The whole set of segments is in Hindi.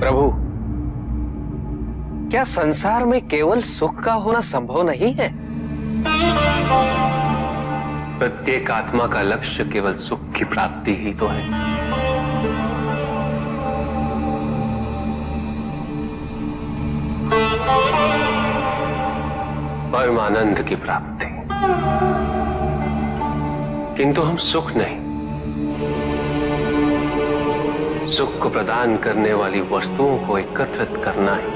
प्रभु, क्या संसार में केवल सुख का होना संभव नहीं है? प्रत्येक आत्मा का लक्ष्य केवल सुख की प्राप्ति ही तो है। परमानंद की प्राप्ति। किंतु हम सुख नहीं, सुख को प्रदान करने वाली वस्तुओं को एकत्रित करना ही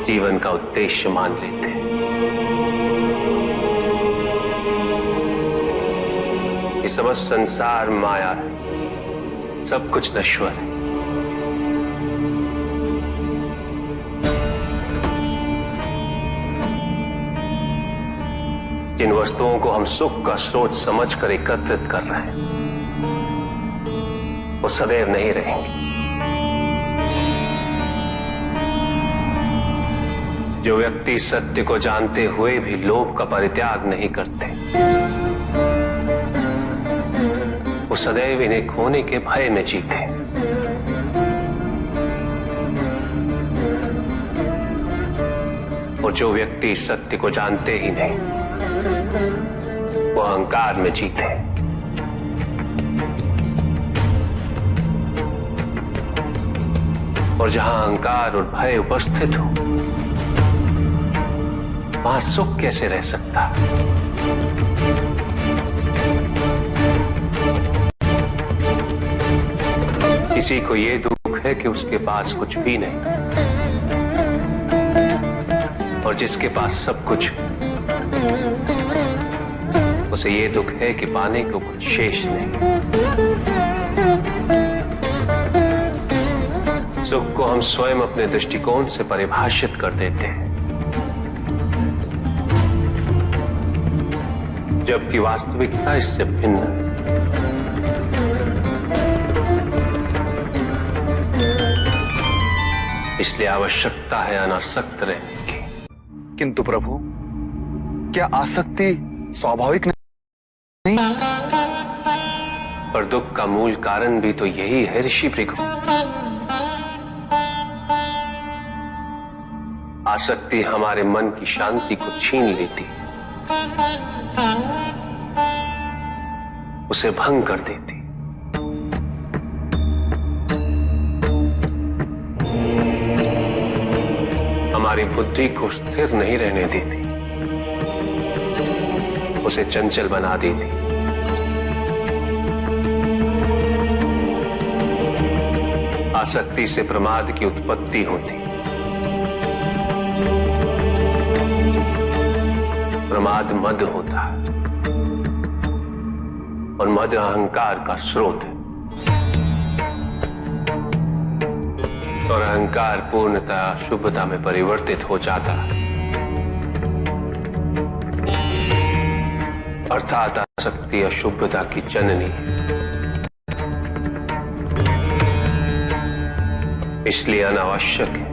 जीवन का उद्देश्य मान लेते हैं। ये समस्त संसार माया है, सब कुछ नश्वर है। जिन वस्तुओं को हम सुख का स्रोत समझकर एकत्रित कर रहे हैं, वो सदैव नहीं रहेंगे। जो व्यक्ति सत्य को जानते हुए भी लोभ का परित्याग नहीं करते, वो सदैव इन्हें खोने के भय में जीते। और जो व्यक्ति सत्य को जानते ही नहीं, वो अहंकार में जीते। और जहां अहंकार और भय उपस्थित हो, वहां सुख कैसे रह सकता? किसी को ये दुख है कि उसके पास कुछ भी नहीं, और जिसके पास सब कुछ, उसे ये दुख है कि पाने को कुछ शेष नहीं। सुख को हम स्वयं अपने दृष्टिकोण से परिभाषित कर देते हैं, जबकि वास्तविकता इससे भिन्न है। इसलिए आवश्यकता है अनासक्त रहने की। किंतु प्रभु, क्या आसक्ति स्वाभाविक नहीं? पर दुख का मूल कारण भी तो यही है ऋषि भृगु। आसक्ति हमारे मन की शांति को छीन लेती, उसे भंग कर देती। हमारी बुद्धि को स्थिर नहीं रहने देती, उसे चंचल बना देती। आसक्ति से प्रमाद की उत्पत्ति होती। प्रमाद मद होता है, और मद अहंकार का स्रोत है। और अहंकार पूर्णतः अशुभता में परिवर्तित हो जाता है, अर्थात आसक्ति अशुभता की जननी। इसलिए अनावश्यक है।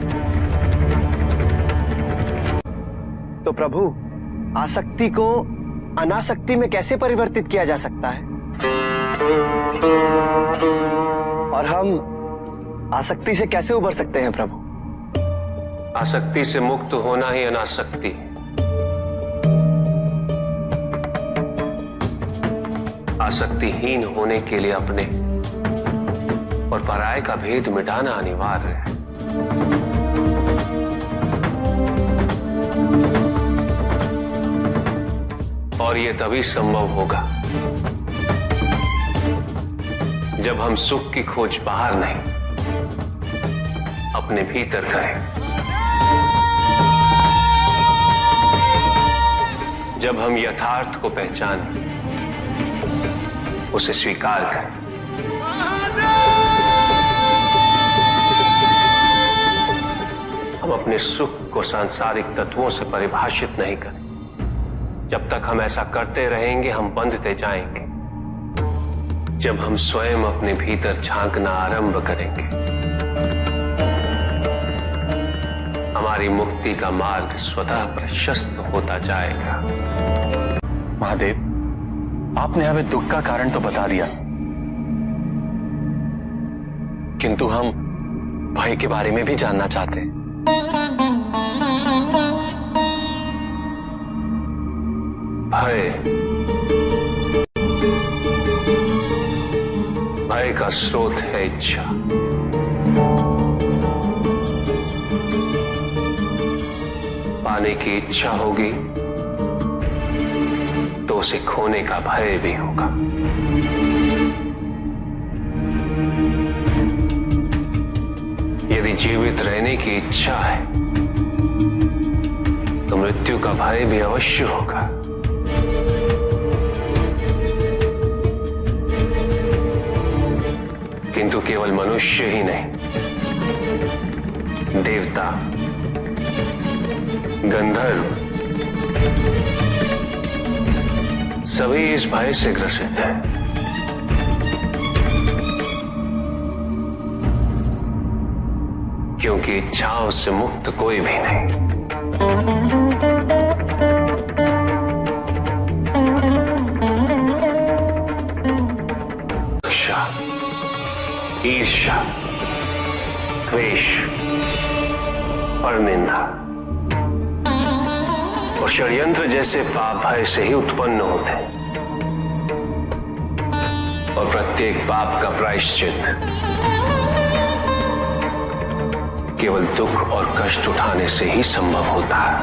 तो प्रभु, आसक्ति को अनासक्ति में कैसे परिवर्तित किया जा सकता है? और हम आसक्ति से कैसे उबर सकते हैं प्रभु? आसक्ति से मुक्त होना ही अनासक्ति है। आसक्तिहीन होने के लिए अपने और पराये का भेद मिटाना अनिवार्य है। और यह तभी संभव होगा जब हम सुख की खोज बाहर नहीं, अपने भीतर करें। जब हम यथार्थ को पहचानें, उसे स्वीकार करें। हम अपने सुख को सांसारिक तत्वों से परिभाषित नहीं करें। जब तक हम ऐसा करते रहेंगे, हम बंधते जाएंगे। जब हम स्वयं अपने भीतर झांकना आरंभ करेंगे, हमारी मुक्ति का मार्ग स्वतः प्रशस्त होता जाएगा। महादेव, आपने हमें दुख का कारण तो बता दिया, किंतु हम भय के बारे में भी जानना चाहते हैं। भय का स्रोत है इच्छा। पाने की इच्छा होगी तो उसे खोने का भय भी होगा। यदि जीवित रहने की इच्छा है तो मृत्यु का भय भी अवश्य होगा। किंतु केवल मनुष्य ही नहीं, देवता, गंधर्व सभी इस भय से ग्रसित हैं। क्योंकि इच्छाओं से मुक्त कोई भी नहीं। ईर्ष्या, द्वेष और निंदा और षड्यंत्र जैसे पाप भय से ही उत्पन्न होते हैं। और प्रत्येक पाप का प्रायश्चित केवल दुख और कष्ट उठाने से ही संभव होता है।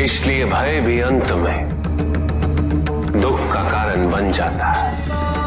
इसलिए भय भी अंत में दुख का कारण बन जाता है।